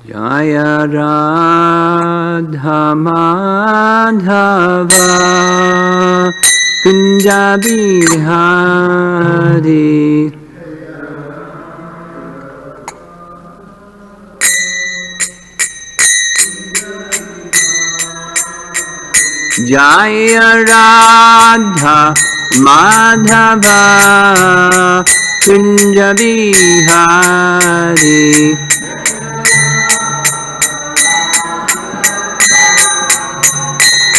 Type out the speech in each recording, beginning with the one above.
Jaya Radha Madhava Kunja Bihari Jaya Radha Madhava Kunja Bihari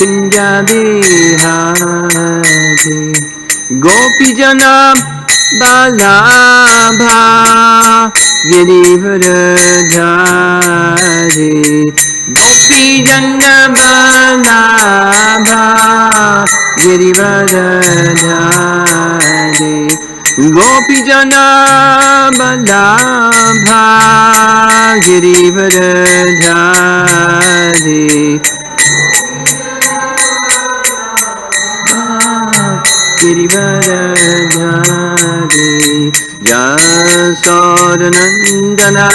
Kunja Bihari Gopijana Balabha Girivardhari Gopijana Balabha Girivardhari Gopijana Balabha Girivardhari Girivardhari Jasodanandana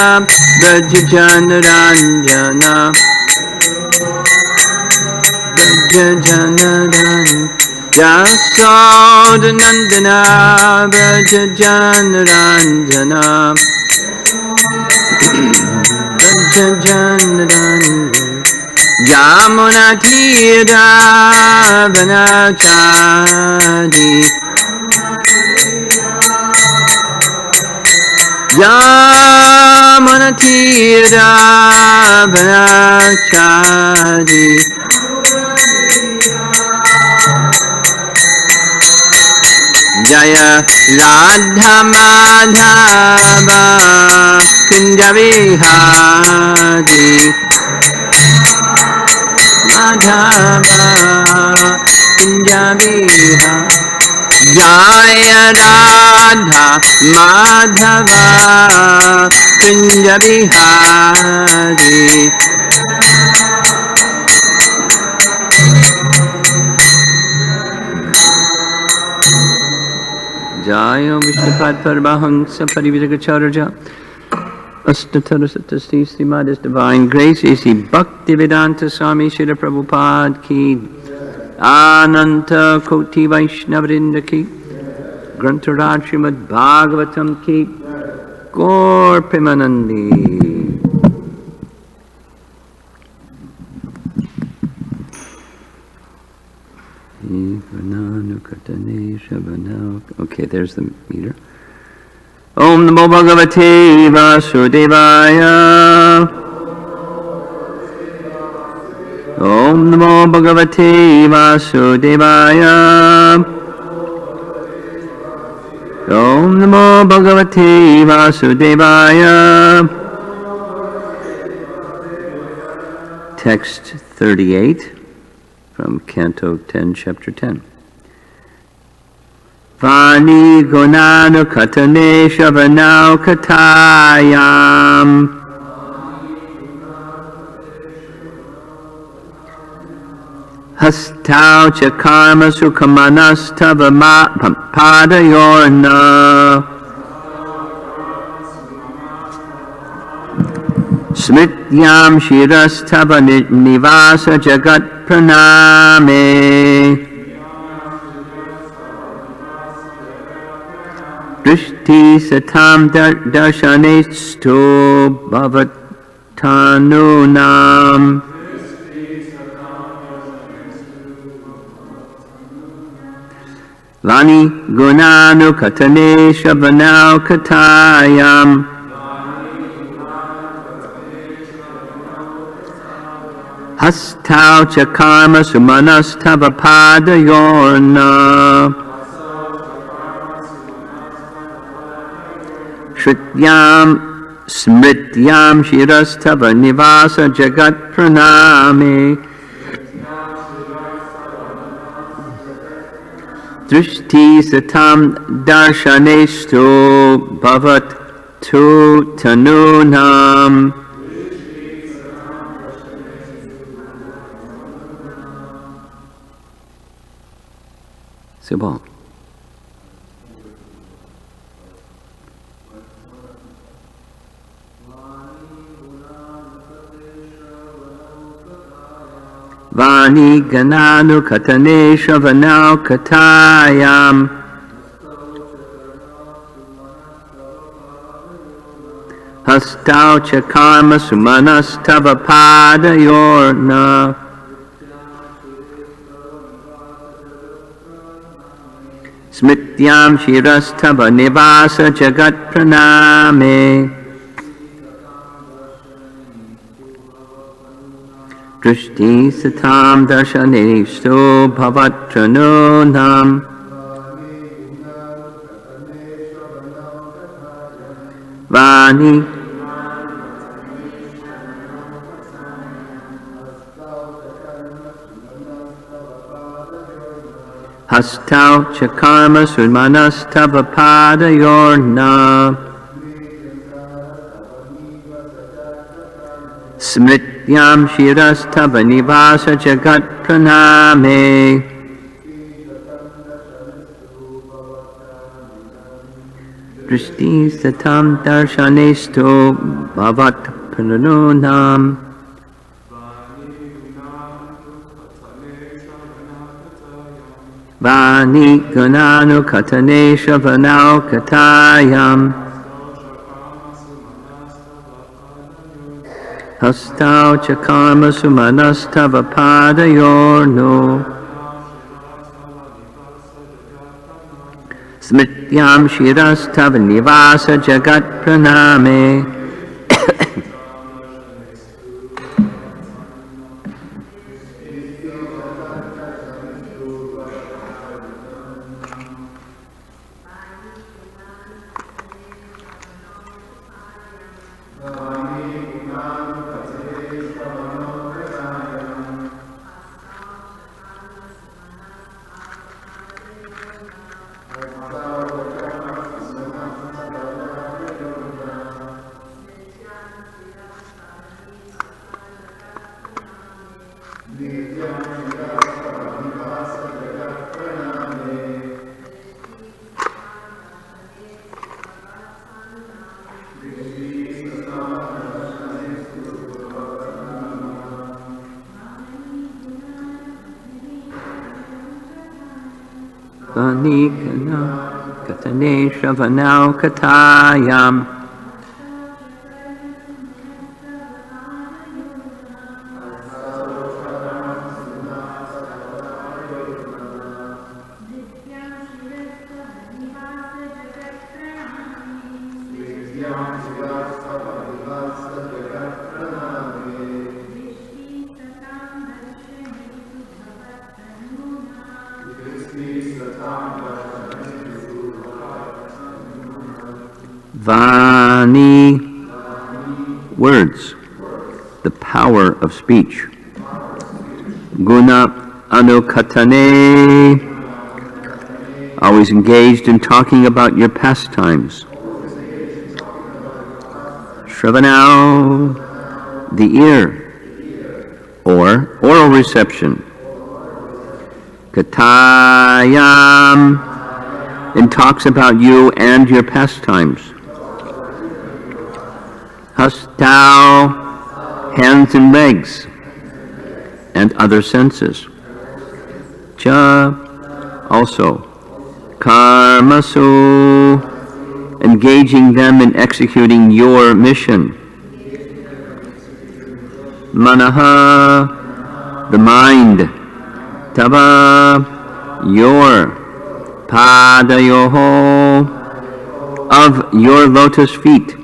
Brajjanaranjana Brajjanaran Jasodanandana Brajjanaranjana Brajjanaran Yamunatira Vanachadi Yamunatira Vanachadi Jaya Radha Madhava Kunja Bihari Madhava Kunja Bihari Jaya Radha Madhava Kunja Bihari Jaya Vishnupad Paramahansa Pariviragacharya Astatara Satasti Srimad His Divine Grace A.C. Bhaktivedanta Swami Srila Prabhupada Ki Ananta Koti Vaishnavrinda Ki Grantaraj Srimad Bhagavatam Ki Gaur Premanandi Okay, there's the meter. Om Namo Bhagavate Vasudevaya Om Namo Bhagavate Vasudevaya Om Namo Bhagavate Vasudevaya. Text 38 from Canto 10, Chapter 10. Vani Gunanu Katane Shavanau Katayam Hastau Chakarma Sukamanas Padayorna Smrityam Shiras Tava Nivasa Jagat Praname Drishti Satam Darshanestu Bhavatanunam Vani Gunanu Katane Shavanau Katayam Hastau Chakarma Sumanastava Padayorna Shrityam Smrityam Shirastava Nivasa Jagat Praname Drishti Satam Darshanestu Bhavat Tu Tanunam. C'est bon. Vani gananu katane shravanau katayam. Hastau cha karma sumanas tava padayorna. Smrityam shiras tava nivasa jagat praname. Drishti satam darshanestu bhavatranonam. Vani Hastau cha karma surmanas tava padayorna. Smrityam shiras tava nivasa jagat praname. Drishti satam darshanestu bhavat pranonam. Vani gunanu katane shravanau katayam. Hastau cha karma sumanas tava padayorno. Smrityam shiras tava nivasa jagat praname. Vani katane shravanau katayam. Vani, words, the power of speech. Guna anukatane, always engaged in talking about your pastimes. Shravanau, the ear, or oral reception. Katayam, and talks about you and your pastimes. Hastau, hands and legs, and other senses. Cha, also. Karmasu, engaging them in executing your mission. Manaha, the mind. Tava, your. Padayoho, of your lotus feet.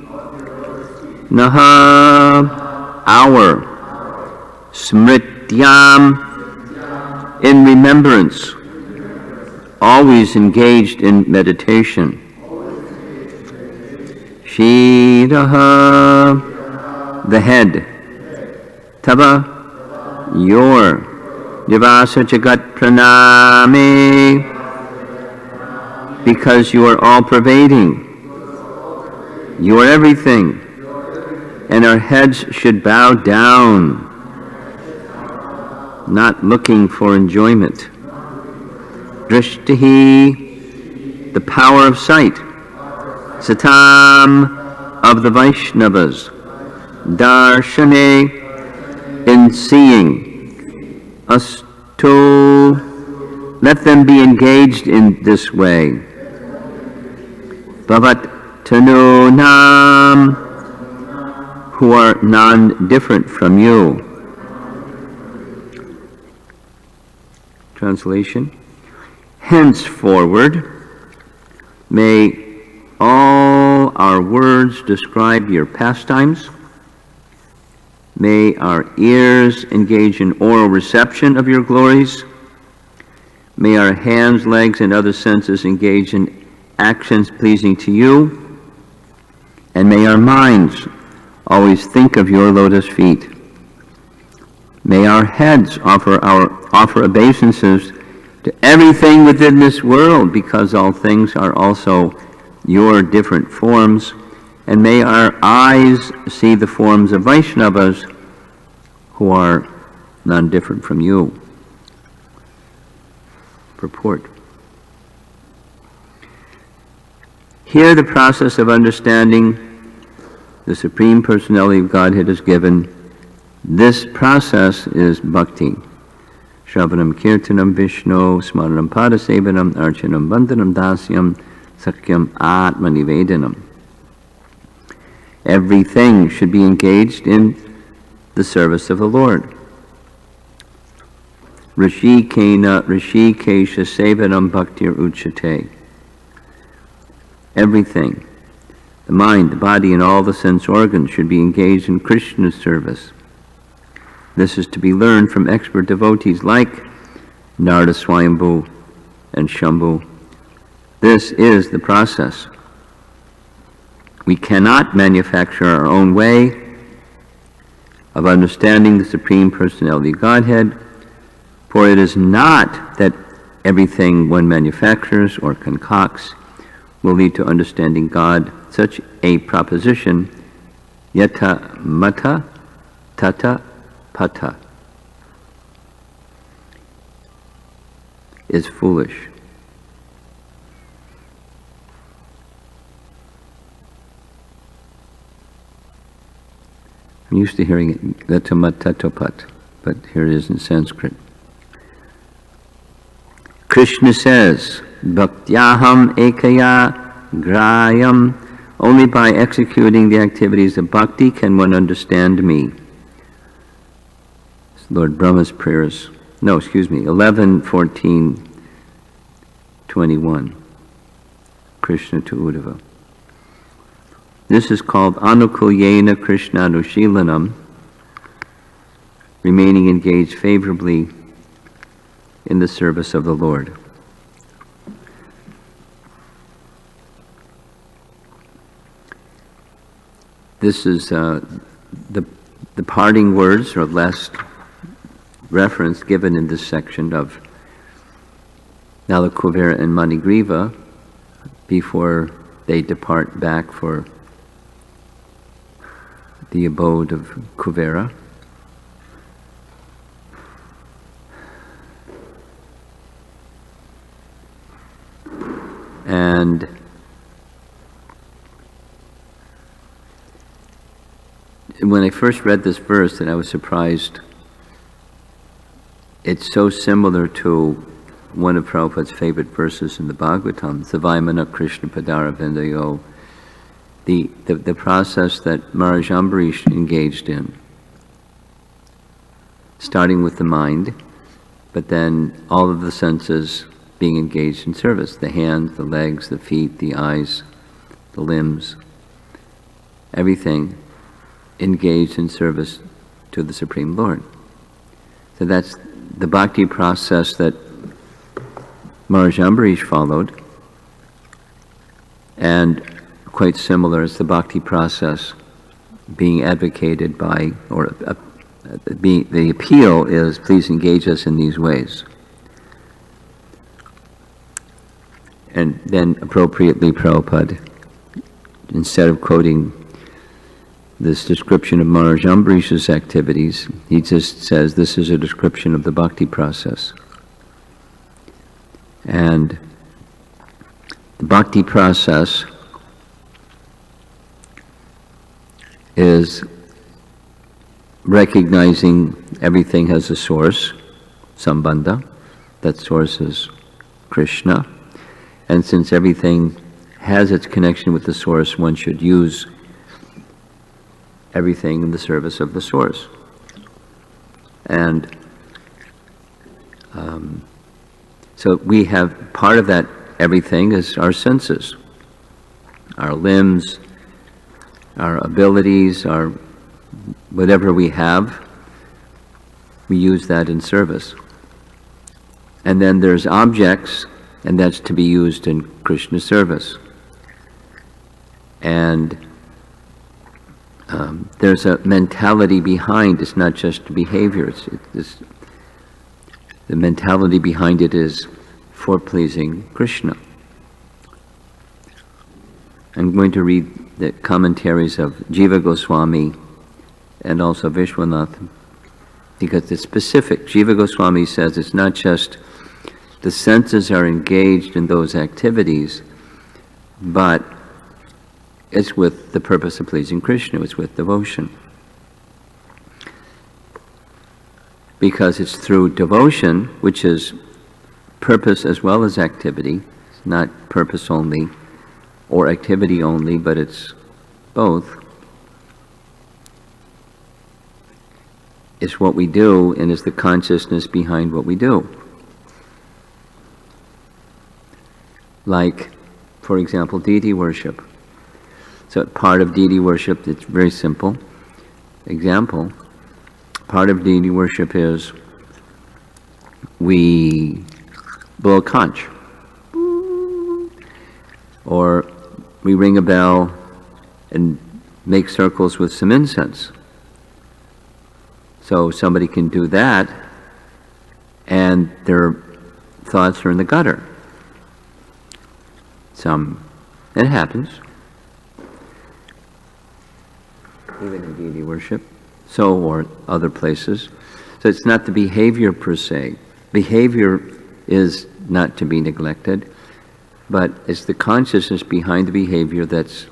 Naha, our. Smrityam, in remembrance, always engaged in meditation. Shiraha, the head. Tava, your. Nivasa jagat praname, because you are all-pervading. You are everything. And our heads should bow down, not looking for enjoyment. Drishtihi, the power of sight. Satam, of the Vaishnavas. Darshane, in seeing. Astu, let them be engaged in this way. Bhavat Tanu Nam, who are non-different from you. Translation. Henceforward, may all our words describe your pastimes. May our ears engage in oral reception of your glories. May our hands, legs, and other senses engage in actions pleasing to you. And may our minds always think of your lotus feet. May our heads offer obeisances to everything within this world, because all things are also your different forms. And may our eyes see the forms of Vaishnavas who are none different from you. Purport. Here the process of understanding the Supreme Personality of Godhead is given. This process is bhakti. Shravanam Kirtanam Vishnu Smaranam Padasevanam Archanam Bandhanam Dasyam Sakyam Atmanivedanam. Everything should be engaged in the service of the Lord. Rishikena Rishikesha Sevanam Bhaktir Uchate. Everything, the mind, the body, and all the sense organs should be engaged in Krishna's service. This is to be learned from expert devotees like Narada Swayambhu and Shambhu. This is the process. We cannot manufacture our own way of understanding the Supreme Personality of Godhead, for it is not that everything one manufactures or concocts will lead to understanding God. Such a proposition, yata mata tata pata, is foolish. I'm used to hearing it, yata mata pat, but here it is in Sanskrit. Krishna says, Bhaktyaham ekaya grayam, only by executing the activities of bhakti can one understand me. It's Lord Brahma's prayers. 11:14-21. Krishna to Uddhava. This is called anukulyena krishnanushilanam, remaining engaged favorably in the service of the Lord. This is the parting words or last reference given in this section of Nalakuvera and Manigriva before they depart back for the abode of Kuvera. And when I first read this verse, and I was surprised, it's so similar to one of Prabhupada's favorite verses in the Bhagavatam, Savaimana Krishna Padara Vindayo, the process that Maharaj Ambarish engaged in, starting with the mind, but then all of the senses being engaged in service, the hands, the legs, the feet, the eyes, the limbs, everything engaged in service to the Supreme Lord. So that's the bhakti process that Maharaj Ambarish followed, and quite similar is the bhakti process being advocated by, or the appeal is, please engage us in these ways. And then appropriately Prabhupada, instead of quoting this description of Maharaj Ambarish's activities, he just says this is a description of the bhakti process. And the bhakti process is recognizing everything has a source, Sambandha, that source is Krishna. And since everything has its connection with the source, one should use everything in the service of the source. And so we have part of that everything is our senses, our limbs, our abilities, our whatever we have, we use that in service. And then there's objects, and that's to be used in Krishna service. And there's a mentality behind, it's not just behavior, the mentality behind it is for pleasing Krishna. I'm going to read the commentaries of Jiva Goswami and also Vishwanath, because it's specific. Jiva Goswami says it's not just the senses are engaged in those activities, but it's with the purpose of pleasing Krishna, it's with devotion. Because it's through devotion, which is purpose as well as activity, it's not purpose only or activity only, but it's both. It's what we do, and it's the consciousness behind what we do. Like, for example, deity worship. So part of deity worship, it's very simple. Example, part of deity worship is we blow a conch, or we ring a bell and make circles with some incense. So somebody can do that, and their thoughts are in the gutter. It happens, even in deity worship, or other places. So it's not the behavior per se. Behavior is not to be neglected, but it's the consciousness behind the behavior that's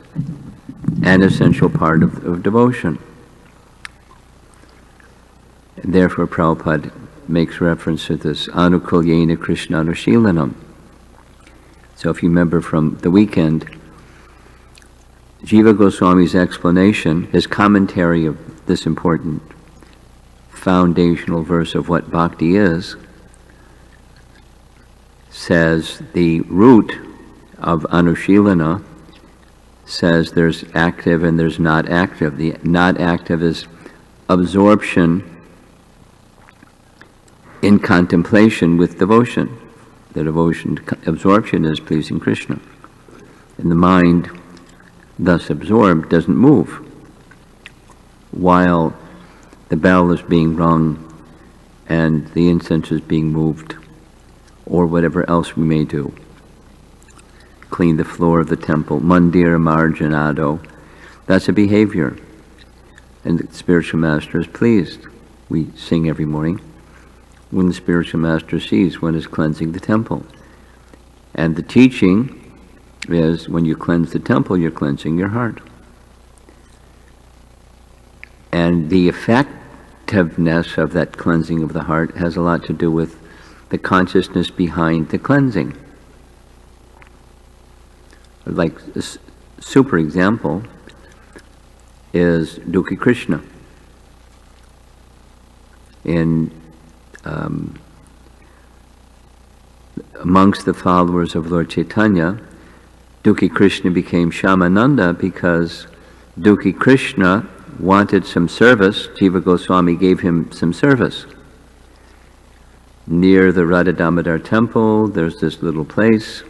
an essential part of devotion. And therefore Prabhupada makes reference to this anukulyena Krishna anushilanam. So if you remember from the weekend, Jiva Goswami's explanation, his commentary of this important foundational verse of what bhakti is, says the root of anushilana says there's active and there's not active. The not active is absorption in contemplation with devotion. The devotion, absorption is pleasing Krishna. And the mind, thus absorbed, doesn't move while the bell is being rung and the incense is being moved, or whatever else we may do. Clean the floor of the temple, mandir marjanado. That's a behavior. And the spiritual master is pleased. We sing every morning, when the spiritual master sees one is cleansing the temple. And the teaching is when you cleanse the temple, you're cleansing your heart. And the effectiveness of that cleansing of the heart has a lot to do with the consciousness behind the cleansing. Like a super example is Dukhi Krishna. Amongst the followers of Lord Chaitanya, Dukhi Krishna became Shamananda because Dukhi Krishna wanted some service. Jiva Goswami gave him some service. Near the Radha Damodar temple, there's this little place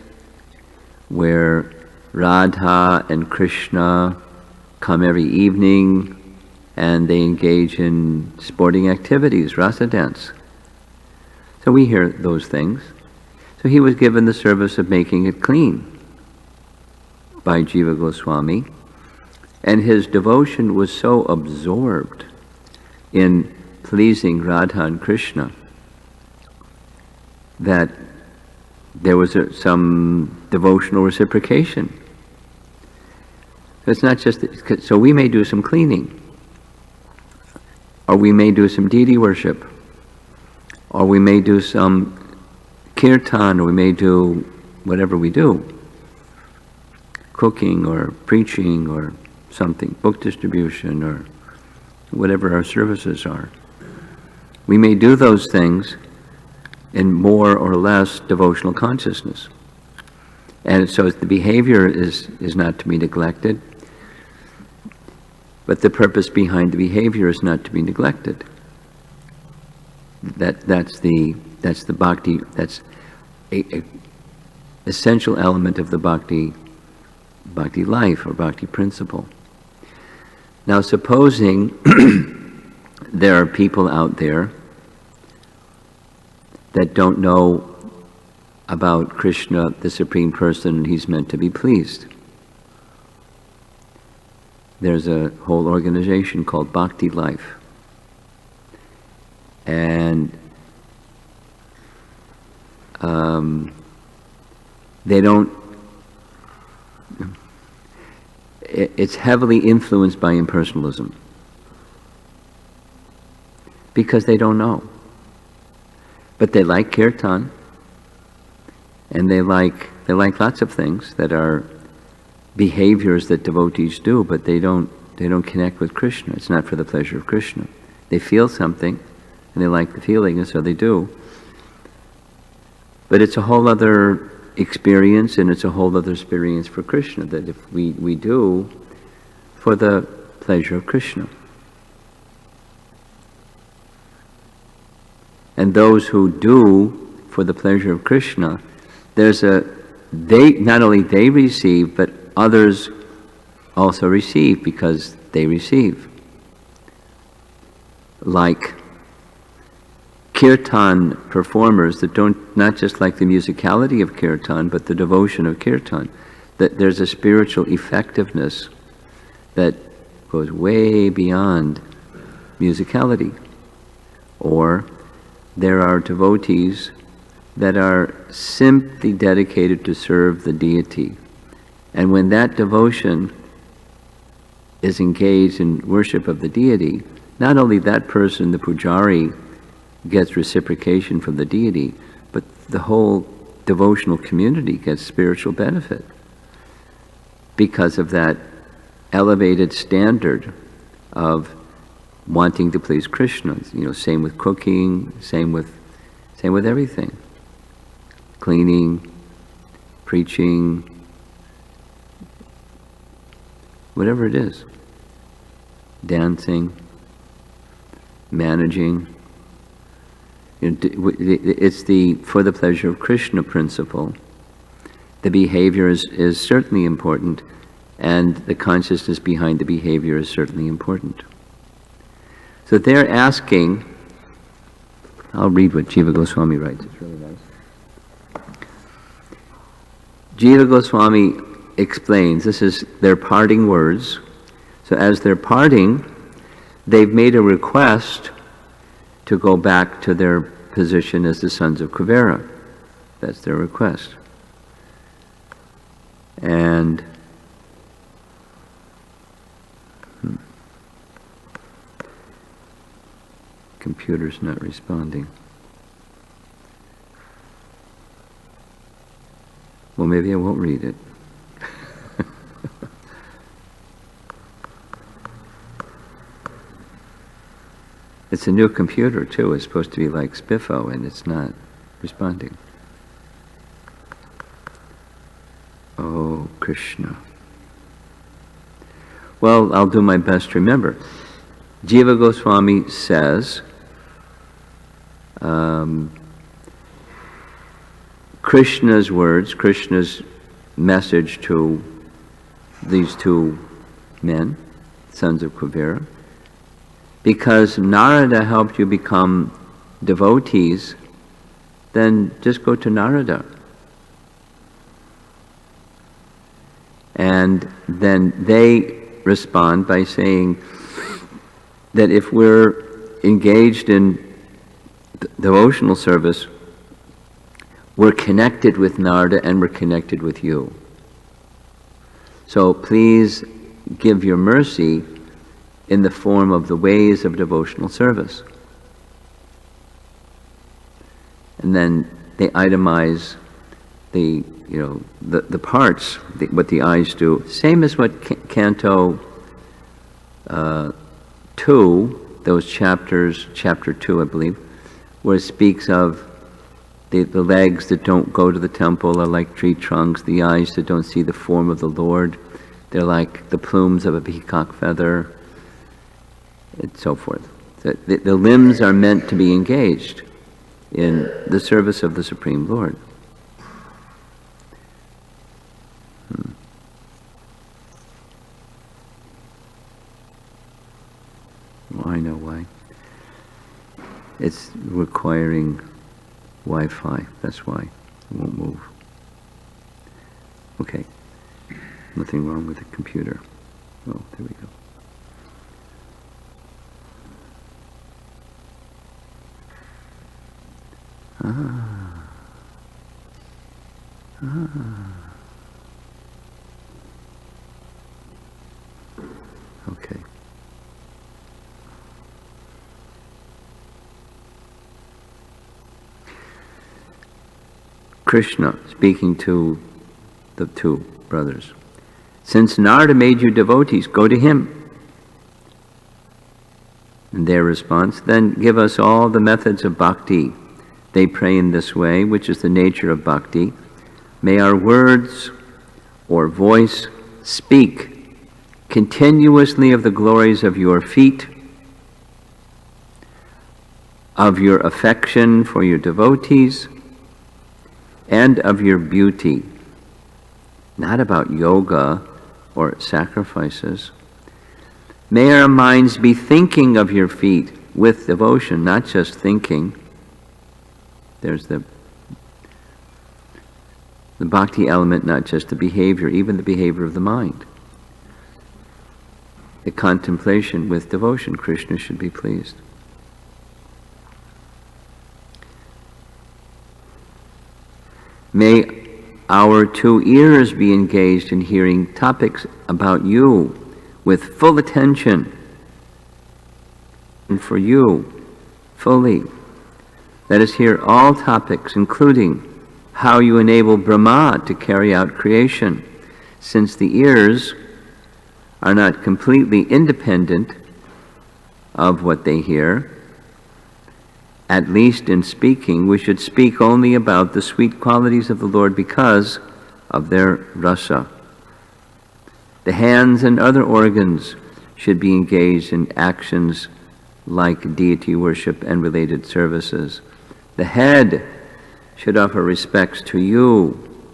where Radha and Krishna come every evening and they engage in sporting activities, rasa dance. So we hear those things. So he was given the service of making it clean by Jiva Goswami, and his devotion was so absorbed in pleasing Radha and Krishna that there was some devotional reciprocation. It's not just, so we may do some cleaning, or we may do some deity worship, Or we may do some kirtan, or we may do whatever we do, cooking or preaching or something, book distribution or whatever our services are. We may do those things in more or less devotional consciousness. And so the behavior is not to be neglected, but the purpose behind the behavior is not to be neglected. That's the bhakti, that's a essential element of the bhakti life or bhakti principle. Now supposing there are people out there that don't know about Krishna, the Supreme Person, and He's meant to be pleased. There's a whole organization called Bhakti Life. And they don't, it's heavily influenced by impersonalism because they don't know. But they like kirtan, and they like lots of things that are behaviors that devotees do, but they don't connect with Krishna. It's not for the pleasure of Krishna. They feel something, and they like the feeling, and so they do. But it's a whole other experience, and it's a whole other experience for Krishna, that if we do for the pleasure of Krishna. And those who do for the pleasure of Krishna, not only they receive, but others also receive because they receive. Like kirtan performers that don't, not just like the musicality of kirtan, but the devotion of kirtan, that there's a spiritual effectiveness that goes way beyond musicality. Or there are devotees that are simply dedicated to serve the deity. And when that devotion is engaged in worship of the deity, not only that person, the pujari, gets reciprocation from the deity, but the whole devotional community gets spiritual benefit because of that elevated standard of wanting to please Krishna. Same with cooking, same with everything. Cleaning, preaching, whatever it is. Dancing, managing. It's the for the pleasure of Krishna principle. The behavior is certainly important, and the consciousness behind the behavior is certainly important. So they're asking, I'll read what Jiva Goswami writes, it's really nice. Jiva Goswami explains, this is their parting words. So as they're parting, they've made a request to go back to their position as the sons of Kuvera. That's their request. And computer's not responding. Well, maybe I won't read it. It's a new computer too. It's supposed to be like Spiffo, and it's not responding. Oh, Krishna. Well, I'll do my best to remember. Jiva Goswami says, Krishna's words, Krishna's message to these two men, sons of Kuvera, because Narada helped you become devotees, then just go to Narada. And then they respond by saying that if we're engaged in devotional service, we're connected with Narada and we're connected with you. So please give your mercy in the form of the ways of devotional service. And then they itemize the parts, what the eyes do. Same as what Canto 2, those chapters, chapter 2, I believe, where it speaks of the legs that don't go to the temple are like tree trunks, the eyes that don't see the form of the Lord, they're like the plumes of a peacock feather, and so forth. The limbs are meant to be engaged in the service of the Supreme Lord. Well, I know why. It's requiring Wi-Fi, that's why it won't move. Okay, nothing wrong with the computer. Oh, there we go. Okay. Krishna speaking to the two brothers. Since Narada made you devotees, go to him. And their response, then give us all the methods of bhakti. They pray in this way, which is the nature of bhakti. May our words or voice speak continuously of the glories of your feet, of your affection for your devotees, and of your beauty. Not about yoga or sacrifices. May our minds be thinking of your feet with devotion, not just thinking. There's the bhakti element, not just the behavior, even the behavior of the mind. The contemplation with devotion, Krishna should be pleased. May our two ears be engaged in hearing topics about you with full attention, and for you fully. Let us hear all topics, including how you enable Brahma to carry out creation, since the ears are not completely independent of what they hear. At least in speaking, we should speak only about the sweet qualities of the Lord because of their rasa. The hands and other organs should be engaged in actions like deity worship and related services. The head should offer respects to you,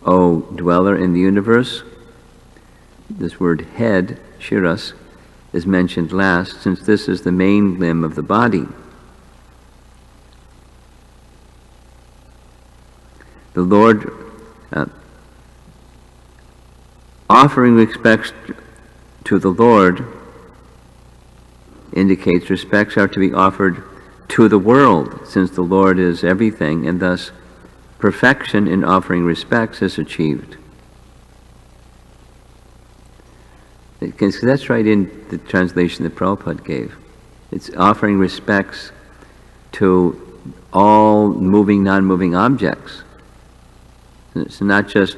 O dweller in the universe. This word head, shiras, is mentioned last, since this is the main limb of the body. The Lord, offering respects to the Lord indicates respects are to be offered to the world, since the Lord is everything, and thus perfection in offering respects is achieved. Because that's right in the translation that Prabhupada gave. It's offering respects to all moving, non-moving objects. It's not just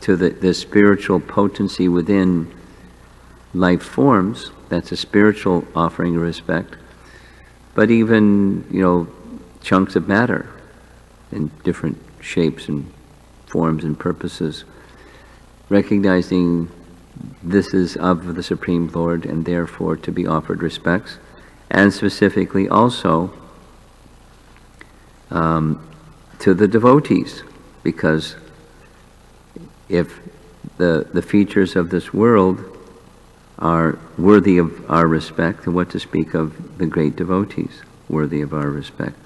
to the spiritual potency within life forms, that's a spiritual offering of respect, but even, chunks of matter in different shapes and forms and purposes, recognizing this is of the Supreme Lord and therefore to be offered respects, and specifically also to the devotees, because if the features of this world are worthy of our respect, then what to speak of the great devotees worthy of our respect?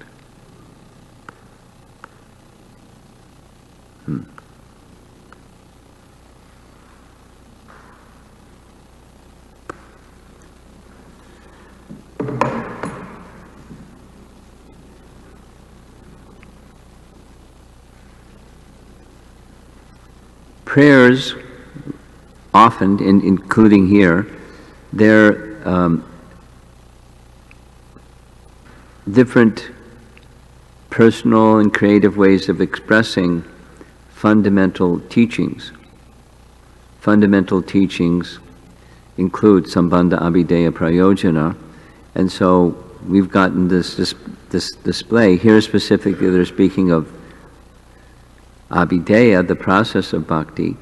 Prayers, often, including here, they're different personal and creative ways of expressing fundamental teachings. Fundamental teachings include Sambandha Abhideya Prayojana, and so we've gotten this display. Here specifically they're speaking of Abhideya, the process of bhakti,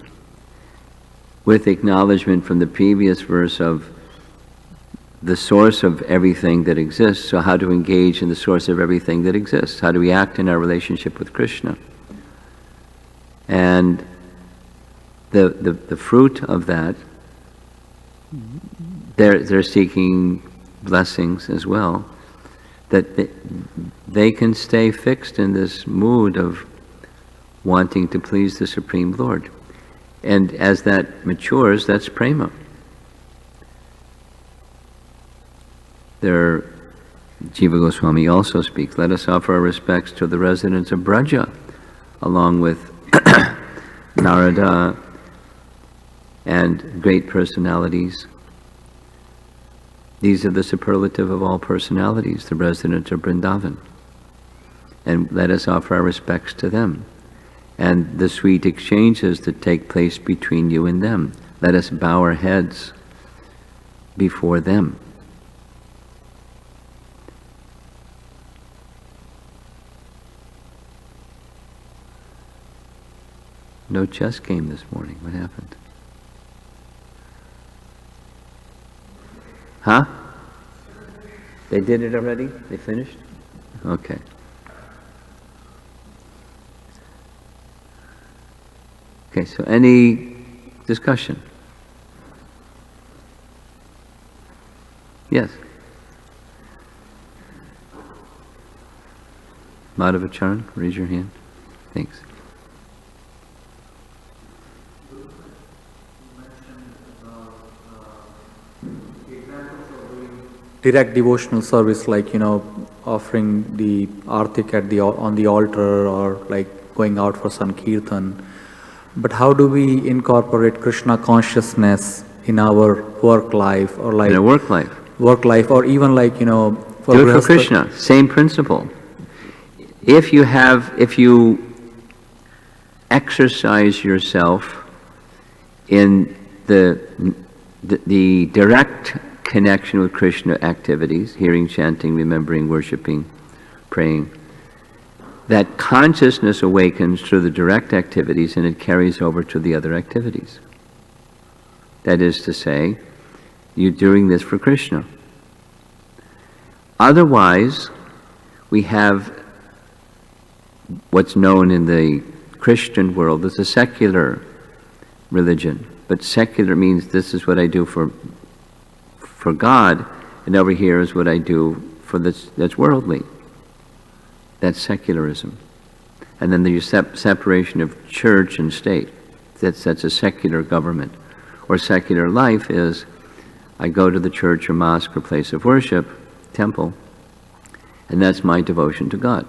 with acknowledgement from the previous verse of the source of everything that exists. So how to engage in the source of everything that exists? How do we act in our relationship with Krishna? And the fruit of that, they're seeking blessings as well, that they can stay fixed in this mood of wanting to please the Supreme Lord. And as that matures, that's prema. There, Jiva Goswami also speaks, let us offer our respects to the residents of Braja, along with Narada and great personalities. These are the superlative of all personalities, the residents of Vrindavan. And let us offer our respects to them. And the sweet exchanges that take place between you and them, let us bow our heads before them. No chess game this morning. What happened? Huh? They did it already? They finished? Okay. Okay, so any discussion? Yes. Madhavacharan, raise your hand. Thanks. Direct devotional service, like offering the artik on the altar, or like going out for some but how do we incorporate Krishna consciousness in our work life, or like in a work life, or even like for do it for Krishna? Same principle. If you exercise yourself in the direct connection with Krishna activities, hearing, chanting, remembering, worshipping, praying, that consciousness awakens through the direct activities and it carries over to the other activities. That is to say, you're doing this for Krishna. Otherwise, we have what's known in the Christian world as a secular religion. But secular means this is what I do for God, and over here is what I do for that's worldly. That's secularism. And then there's separation of church and state. That's a secular government. Or secular life is, I go to the church or mosque or place of worship, temple, and that's my devotion to God.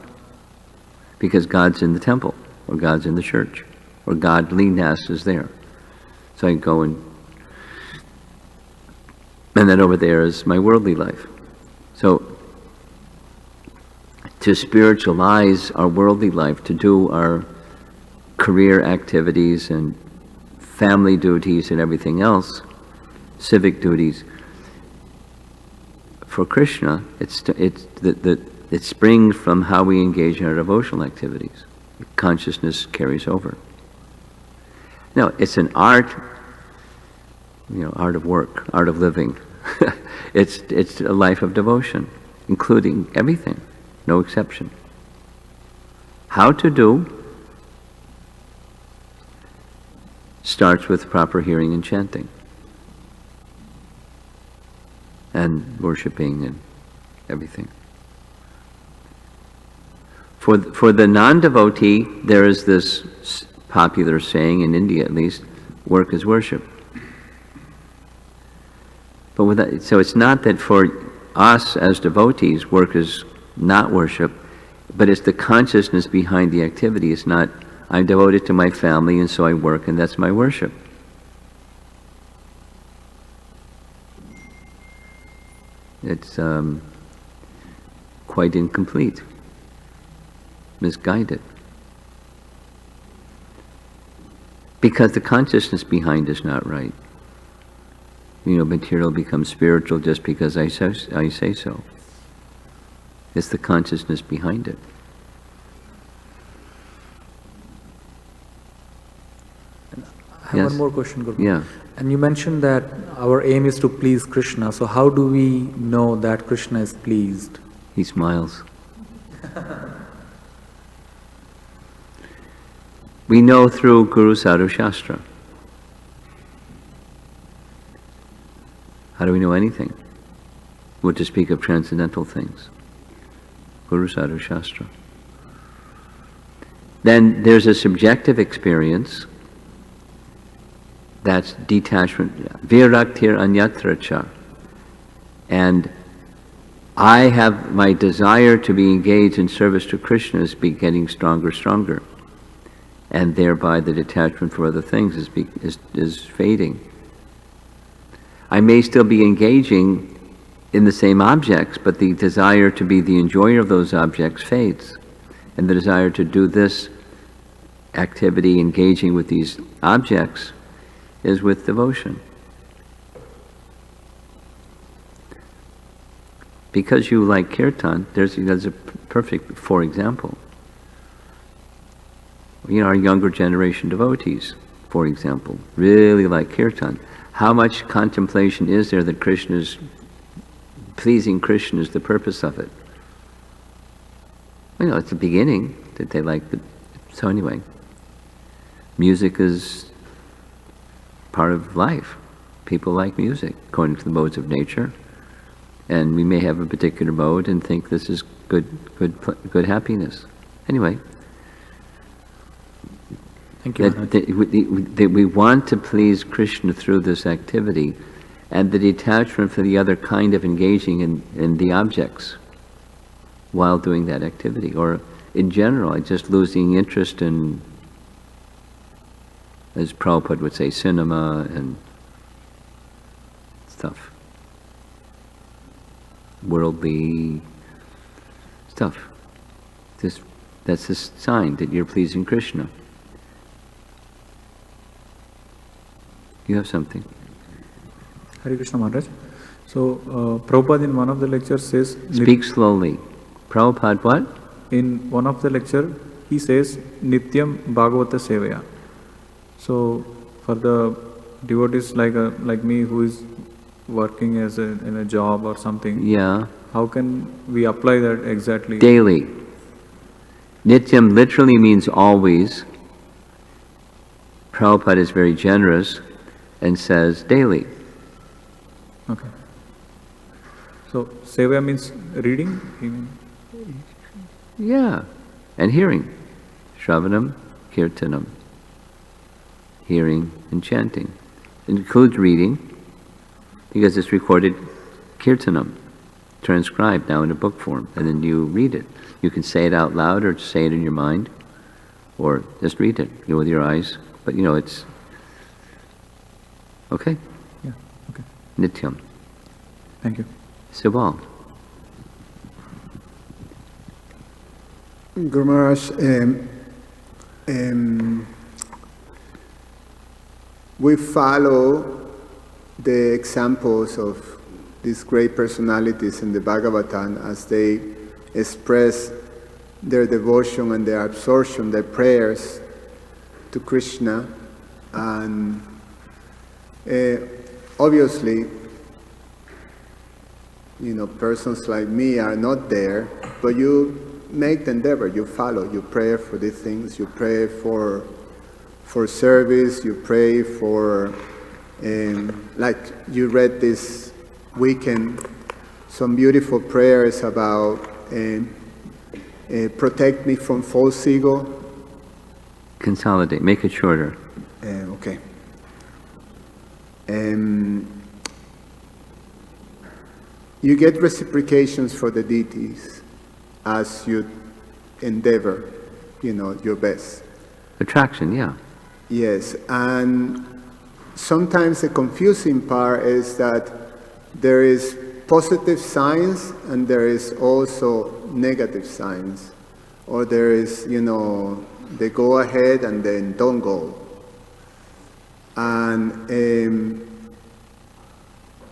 Because God's in the temple, or God's in the church, or godliness is there. So I go and then over there is my worldly life. So to spiritualize our worldly life, to do our career activities and family duties and everything else, civic duties, for Krishna, it springs from how we engage in our devotional activities. Consciousness carries over. Now, it's an art, art of work, art of living. It's a life of devotion, including everything, no exception. How to do starts with proper hearing and chanting, and worshiping and everything. For the non-devotee, there is this popular saying, in India at least, work is worship. But so it's not that for us as devotees, work is not worship, but it's the consciousness behind the activity. It's not, I'm devoted to my family and so I work and that's my worship. It's quite incomplete. misguided. Because the consciousness behind is not right. Material becomes spiritual just because I say so. It's the consciousness behind it. I have one more question, Guru. Yeah. And you mentioned that our aim is to please Krishna. So how do we know that Krishna is pleased? He smiles. We know through Guru Sadhu Shastra. How do we know anything? What to speak of transcendental things? Guru Sadhu Shastra. Then there's a subjective experience. That's detachment. Viraktir anyatra cha. And I have my desire to be engaged in service to Krishna is getting stronger. And thereby the detachment for other things is fading. I may still be engaging in the same objects, but the desire to be the enjoyer of those objects fades. And the desire to do this activity, engaging with these objects, is with devotion. Because you like kirtan, there's a perfect, for example. Our younger generation devotees, for example, really like kirtan. How much contemplation is there that pleasing Krishna is the purpose of it? It's the beginning that they like. So anyway, music is part of life. People like music according to the modes of nature, and we may have a particular mode and think this is good happiness. Anyway, thank you. That we want to please Krishna through this activity, and the detachment for the other kind of engaging in the objects while doing that activity, or in general, just losing interest in, as Prabhupada would say, cinema and stuff, worldly stuff. That's a sign that you're pleasing Krishna. You have something. Hare Krishna Maharaj. So, Prabhupada in one of the lectures says... Speak slowly. Prabhupada what? In one of the lecture, he says, Nityam Bhagavata Sevaya. So, for the devotees like me who is working in a job or something, yeah, how can we apply that exactly? Daily. Nityam literally means always. Prabhupada is very generous and says daily. Okay. So, Sevaya means reading? Yeah, and hearing. Shravanam, Kirtanam. Hearing and chanting. It includes reading, because it's recorded Kirtanam, transcribed now in a book form, and then you read it. You can say it out loud or say it in your mind, or just read it with your eyes. But it's... Okay? Yeah, okay. Nityam. Thank you. Sival. Guru Maharaj, we follow the examples of these great personalities in the Bhagavatam as they express their devotion and their absorption, their prayers to Krishna. And obviously, persons like me are not there, but you make the endeavor, you follow, you pray for these things, you pray for service, you pray for, like you read this weekend, some beautiful prayers about protect me from false ego. Consolidate, make it shorter. Okay. You get reciprocations for the deities as you endeavor, your best. Attraction, yeah. Yes, and sometimes the confusing part is that there is positive signs and there is also negative signs or there is, they go ahead and then don't go. And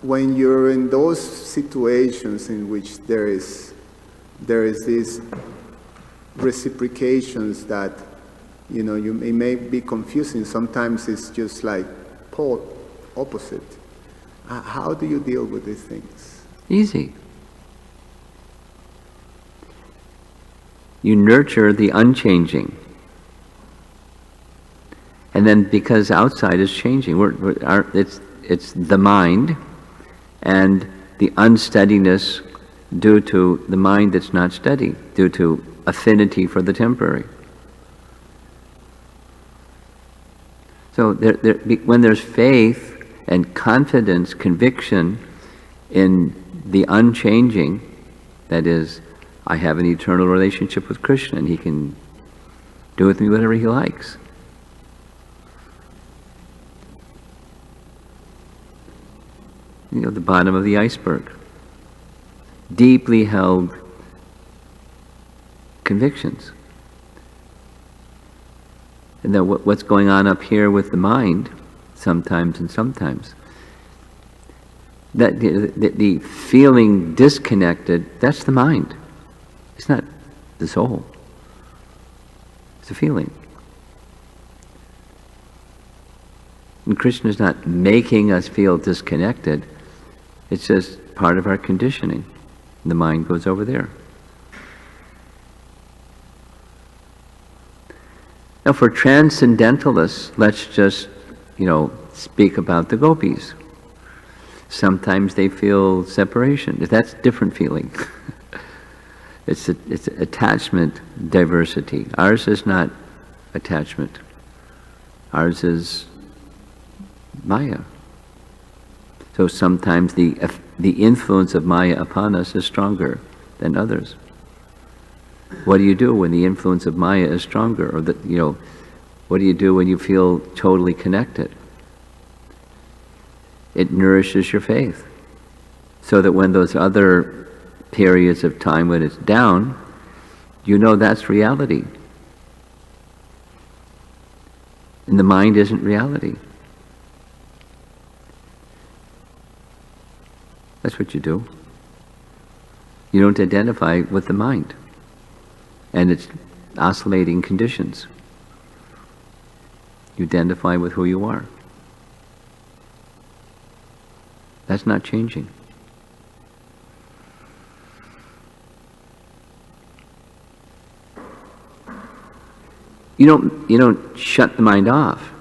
when you're in those situations in which there is these reciprocations that, it may be confusing. Sometimes it's just like pole opposite. How do you deal with these things? Easy. You nurture the unchanging. And then because outside is changing, it's the mind and the unsteadiness due to the mind that's not steady, due to affinity for the temporary. So when there's faith and confidence, conviction in the unchanging, that is, I have an eternal relationship with Krishna and he can do with me whatever he likes. The bottom of the iceberg. Deeply held convictions. And then what's going on up here with the mind, sometimes and sometimes, that the feeling disconnected, that's the mind. It's not the soul. It's a feeling. And Krishna is not making us feel disconnected. It's just part of our conditioning. The mind goes over there. Now for transcendentalists, let's just, speak about the gopis. Sometimes they feel separation. That's a different feeling. It's attachment diversity. Ours is not attachment. Ours is Maya. So sometimes the influence of Maya upon us is stronger than others. What do you do when the influence of Maya is stronger? Or what do you do when you feel totally connected? It nourishes your faith. So that when those other periods of time when it's down, that's reality. And the mind isn't reality. That's what you do. You don't identify with the mind and its oscillating conditions. You identify with who you are. That's not changing. You don't shut the mind off.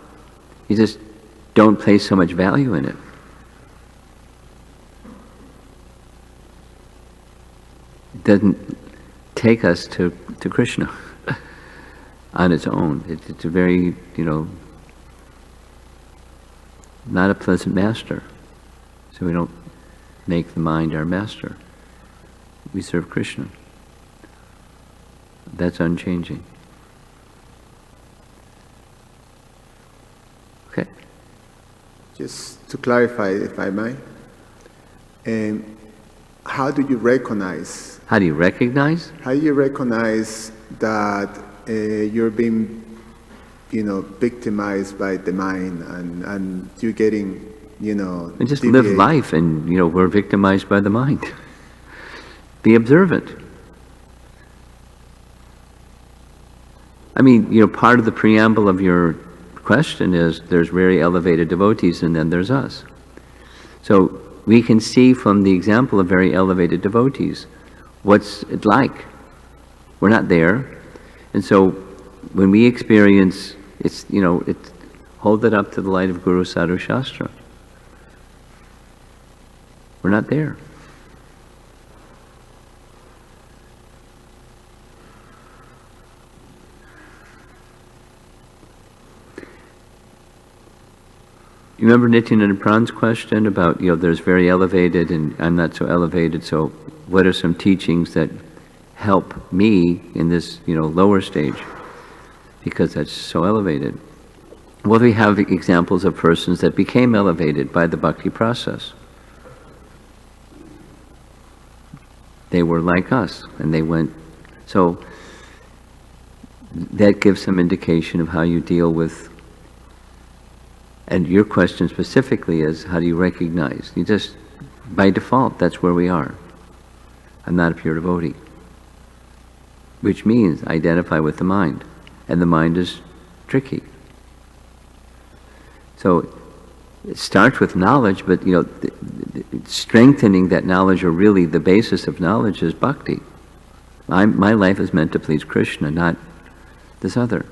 You just don't place so much value in it. It doesn't take us to Krishna on its own. It's a very, not a pleasant master. So we don't make the mind our master. We serve Krishna. That's unchanging. Okay. Just to clarify, if I may, how do you recognize? How do you recognize? How do you recognize that you're being, victimized by the mind and you're getting, And just deviate? live life and, we're victimized by the mind. Be observant. I mean, part of the preamble of your question is there's very elevated devotees and then there's us. So we can see from the example of very elevated devotees what's it like. We're not there. And so when we experience, hold it up to the light of Guru Sadhu Shastra. We're not there. You remember Nityananda Pran's question about, there's very elevated and I'm not so elevated, so what are some teachings that help me in this, lower stage? Because that's so elevated. Well, we have examples of persons that became elevated by the bhakti process. They were like us, and they went. So that gives some indication of how you deal with, and your question specifically is, how do you recognize? You just, by default, that's where we are. I'm not a pure devotee. Which means identify with the mind. And the mind is tricky. So it starts with knowledge, but strengthening that knowledge, or really the basis of knowledge, is bhakti. My life is meant to please Krishna, not this other.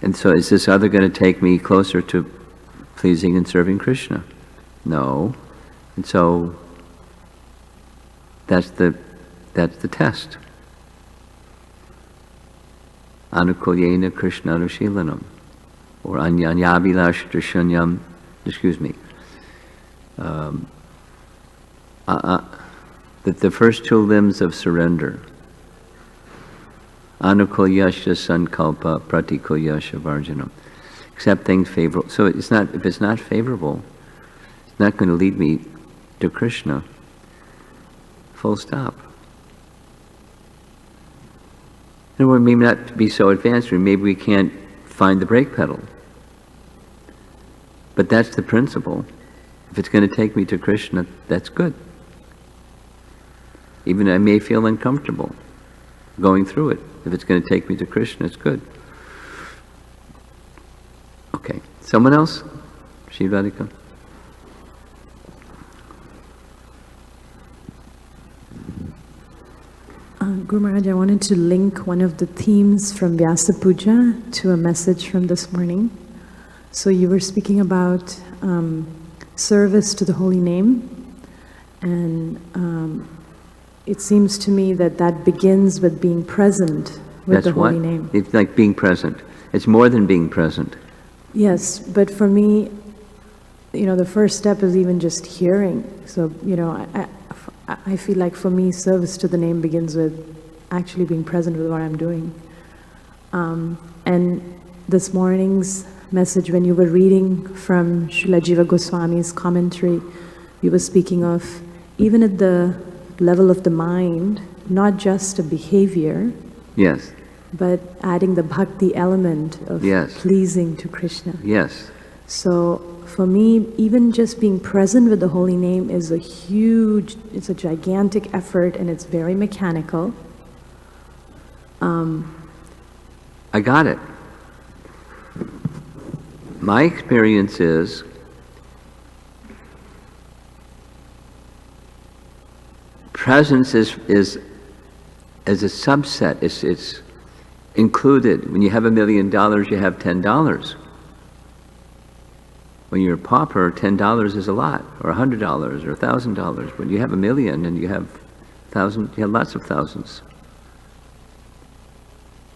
And so is this other going to take me closer to pleasing and serving Krishna? No. And so that's the test. Anukulyena Krishna Anushilanam, or Anyanyavilash Drishanyam, excuse me. The first two limbs of surrender. Anukulyasya sankalpa pratikulyasya varjanam. Accept things favorable. So if it's not favorable, it's not going to lead me to Krishna. Full stop. And we may not be so advanced, or maybe we can't find the brake pedal. But that's the principle. If it's going to take me to Krishna, that's good. Even I may feel uncomfortable going through it. If it's going to take me to Krishna, it's good. Okay. Someone else? Shivadika? Guru Maharaj, I wanted to link one of the themes from Vyasa Puja to a message from this morning. So you were speaking about service to the holy name, and it seems to me that begins with being present with the holy name. It's like being present. It's more than being present. Yes, but for me, the first step is even just hearing. So, I feel like for me, service to the name begins with actually being present with what I'm doing. And this morning's message, when you were reading from Srila Jiva Goswami's commentary, you were speaking of, even at the level of the mind, not just a behavior, Yes. but adding the bhakti element of Yes. pleasing to Krishna. Yes. So for me, even just being present with the holy name is it's a gigantic effort, and it's very mechanical. I got it. My experience is presence is as a subset. It's included. When you have $1 million, you have $10. When you're a pauper, $10 is a lot, or $100, or $1,000. When you have $1 million and you have lots of thousands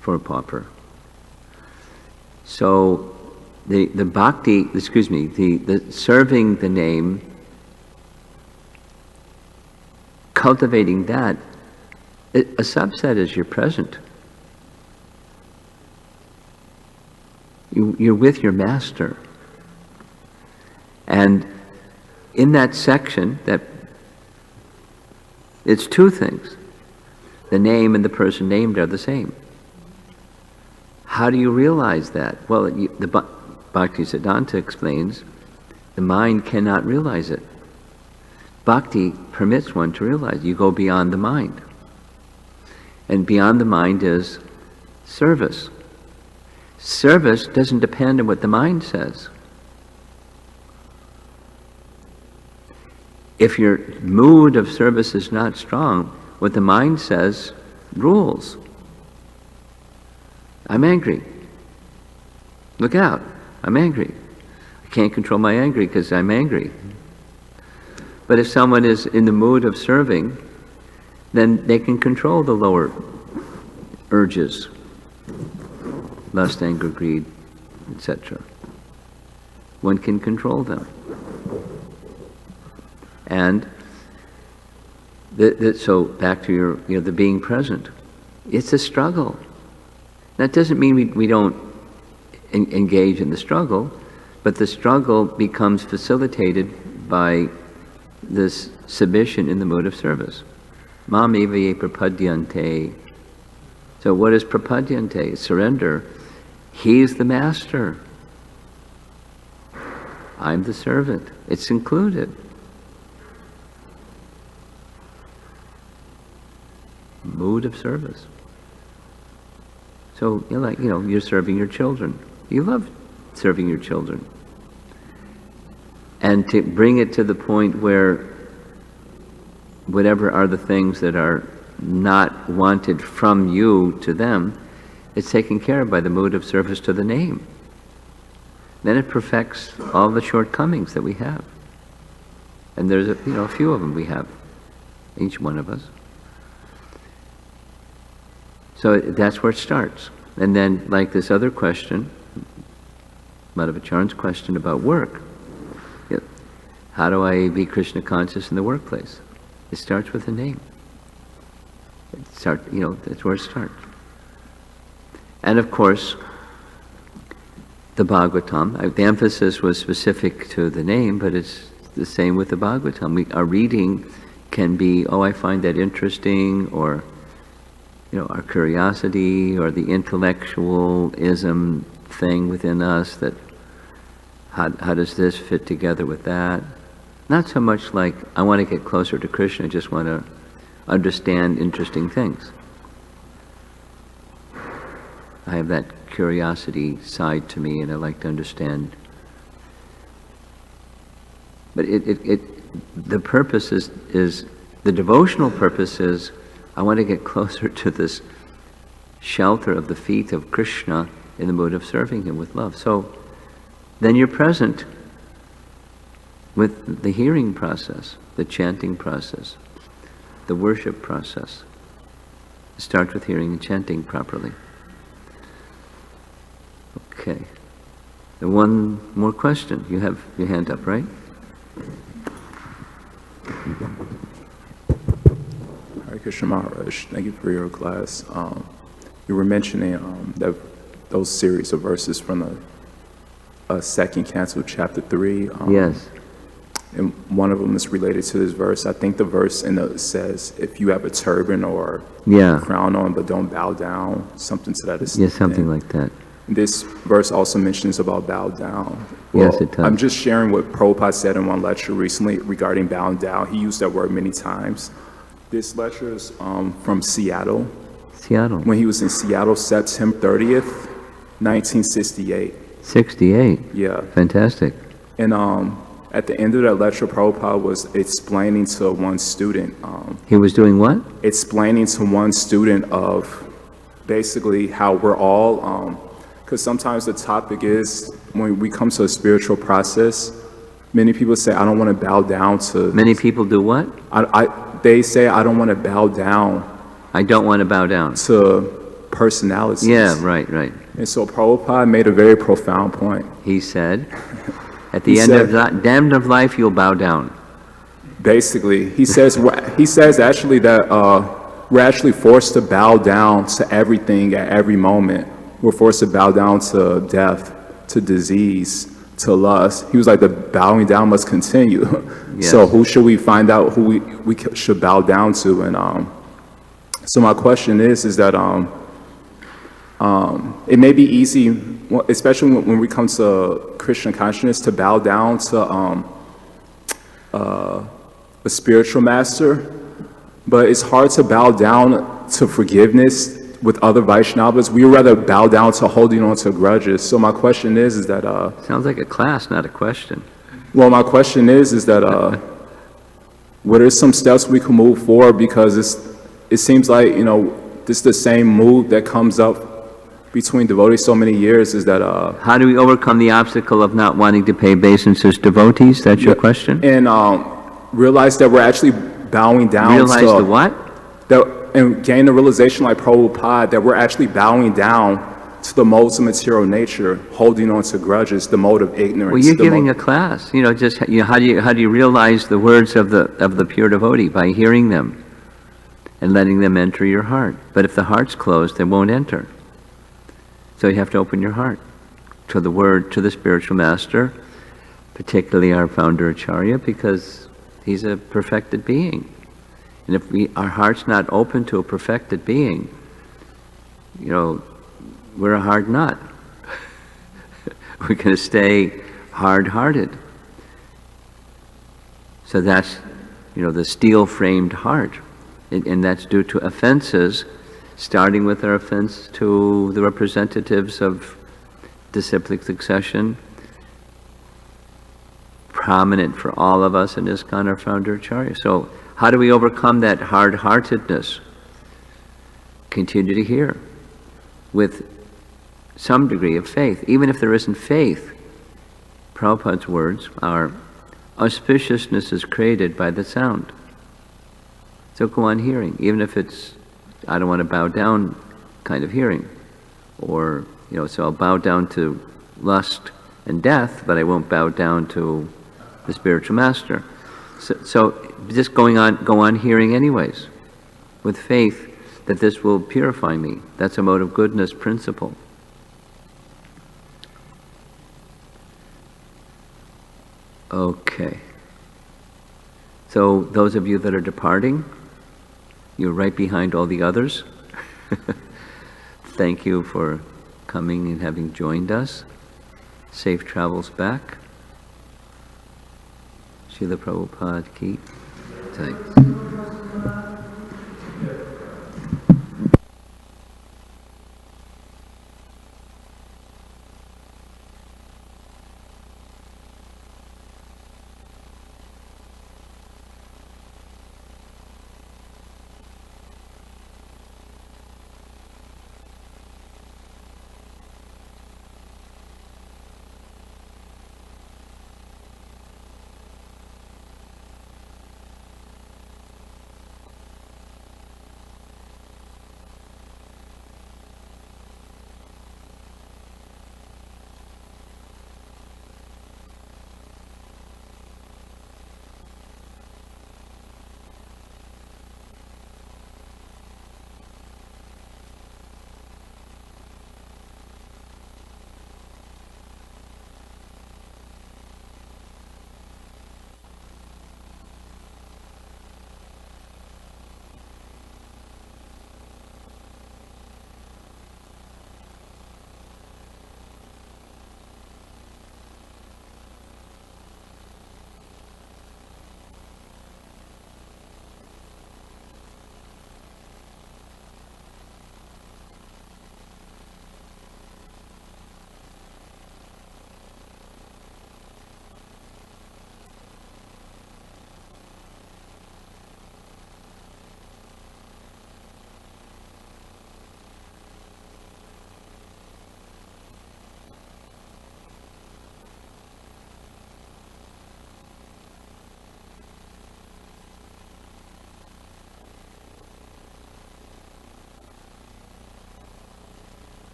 for a pauper. So the bhakti, the serving the name, cultivating that, a subset is you're present. You're with your master. And in that section, it's two things. The name and the person named are the same. How do you realize that? Well, the Bhakti Siddhanta explains, the mind cannot realize it. Bhakti permits one to realize. You go beyond the mind. And beyond the mind is service. Service doesn't depend on what the mind says. If your mood of service is not strong, what the mind says rules. I'm angry. Look out, I'm angry. I can't control my anger because I'm angry. But if someone is in the mood of serving, then they can control the lower urges, lust, anger, greed, etc. One can control them. And so back to the being present. It's a struggle. That doesn't mean we don't engage in the struggle, but the struggle becomes facilitated by this submission in the mood of service. Mam eva ye prapadyante So what is prapadyante? Surrender. He's the master. I'm the servant. It's included. Mood of service. So, you're serving your children. You love serving your children. And to bring it to the point where whatever are the things that are not wanted from you to them, it's taken care of by the mood of service to the name. Then it perfects all the shortcomings that we have. And there's a few of them we have, each one of us. So that's where it starts. And then, like this other question, Madhavacharan's question about work. How do I be Krishna conscious in the workplace? It starts with a name. That's where it starts. And of course, the Bhagavatam, the emphasis was specific to the name, but it's the same with the Bhagavatam. Our reading can be, I find that interesting, or our curiosity, or the intellectualism thing within us, that how does this fit together with that? Not so much like, I want to get closer to Krishna, I just want to understand interesting things. I have that curiosity side to me, and I like to understand. But the purpose is the devotional purpose is, I want to get closer to this shelter of the feet of Krishna in the mood of serving him with love. So then you're present with the hearing process, the chanting process, the worship process. It starts with hearing and chanting properly. Okay. And one more question. You have your hand up, right? Hare Krishna Maharaj, thank you for your class. You were mentioning that those series of verses from the second canto, chapter 3. Yes. And one of them is related to this verse. I think the verse says, if you have a turban or crown on, but don't bow down, something to that extent. Yeah, something like that. This verse also mentions about bow down. Yes, it does. I'm just sharing what Prabhupada said in one lecture recently regarding bowing down. He used that word many times. This lecture is from Seattle. Seattle. When he was in Seattle, September 30th, 1968. 68. Yeah. Fantastic. And at the end of that lecture, Prabhupada was explaining to one student. He was doing what? Explaining to one student of basically how we're all, because sometimes the topic is, when we come to a spiritual process, many people say, I don't want to bow down to... Many people do what? They say, I don't want to bow down. I don't want to bow down. To personalities. Yeah, right. And so Prabhupada made a very profound point. He said, at the end of life, you'll bow down. Basically, he says actually that we're actually forced to bow down to everything at every moment. We're forced to bow down to death, to disease, to lust. He was like, the bowing down must continue. Yes. So who should we find out who we should bow down to? And so my question is that it may be easy, especially when we come to Krishna consciousness, to bow down to a spiritual master, but it's hard to bow down to forgiveness with other Vaishnavas. We would rather bow down to holding on to grudges. So my question is that... Sounds like a class, not a question. Well, my question is that what are some steps we can move forward? Because it seems like, this is the same mood that comes up between devotees so many years, is that... How do we overcome the obstacle of not wanting to pay obeisances to devotees? That's your question? And realize that we're actually bowing down Realize the what? And gain the realization, like Prabhupada, that we're actually bowing down to the modes of material nature, holding on to grudges, the mode of ignorance. Well, you're giving a class. How do you realize the words of the pure devotee? By hearing them and letting them enter your heart. But if the heart's closed, they won't enter. So you have to open your heart to the word, to the spiritual master, particularly our founder Acharya, because he's a perfected being. And if our heart's not open to a perfected being, we're a hard nut. We're going to stay hard-hearted. So that's, the steel-framed heart. And that's due to offenses, starting with our offense to the representatives of disciplic succession, prominent for all of us in ISKCON, our founder Acharya. So how do we overcome that hard-heartedness? Continue to hear with some degree of faith. Even if there isn't faith, Prabhupada's words are, auspiciousness is created by the sound. So go on hearing, even if it's, I don't want to bow down kind of hearing. Or, so I'll bow down to lust and death, but I won't bow down to the spiritual master. So just go on hearing anyways, with faith that this will purify me. That's a mode of goodness principle. Okay. So those of you that are departing, you're right behind all the others. Thank you for coming and having joined us. Safe travels back. Srila Prabhupada ki jai.